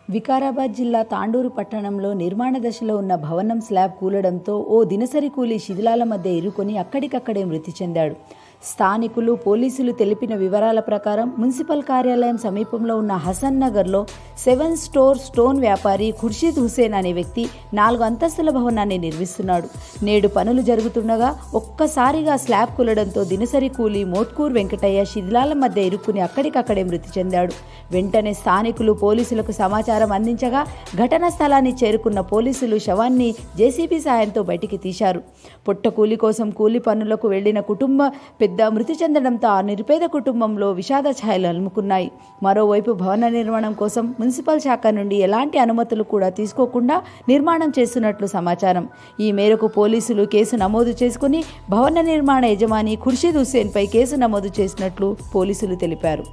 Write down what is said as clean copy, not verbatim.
వికారాబాద్ జిల్లా తాండూరు పట్టణంలో నిర్మాణ దశలో ఉన్న భవనం స్లాబ్ కూలడంతో ఓ దినసరి కూలీ శిథిలాల మధ్య ఇరుకొని అక్కడికక్కడే మృతి చెందాడు. స్థానికులు, పోలీసులు తెలిపిన వివరాల ప్రకారం మున్సిపల్ కార్యాలయం సమీపంలో ఉన్న హసన్ నగర్లో 7 స్టోర్ స్టోన్ వ్యాపారి ఖుర్షీద్ హుసేన్ అనే వ్యక్తి 4 అంతస్తుల భవనాన్ని నిర్మిస్తున్నాడు. నేడు పనులు జరుగుతుండగా ఒక్కసారిగా స్లాబ్ కూలడంతో దినసరి కూలీ మోత్కూర్ వెంకటయ్య శిథిలాల మధ్య ఇరుక్కుని అక్కడికక్కడే మృతి చెందాడు. వెంటనే స్థానికులు పోలీసులకు సమాచారం అందించగా ఘటనా స్థలాన్ని చేరుకున్న పోలీసులు శవాన్ని జేసీబీ సాయంతో బయటికి తీశారు. పొట్ట కూలి కోసం కూలి పనులకు వెళ్లిన కుటుంబ పెద్ద మృతి చెందడంతో ఆ నిరుపేద కుటుంబంలో విషాద ఛాయలు అలుముకున్నాయి. మరోవైపు భవన నిర్మాణం కోసం మున్సిపల్ శాఖ నుండి ఎలాంటి అనుమతులు కూడా తీసుకోకుండా నిర్మాణం చేస్తున్నట్లు సమాచారం. ఈ మేరకు పోలీసులు కేసు నమోదు చేసుకుని భవన నిర్మాణ యజమాని ఖుర్షీద్ హుసేన్పై కేసు నమోదు చేసినట్లు పోలీసులు తెలిపారు.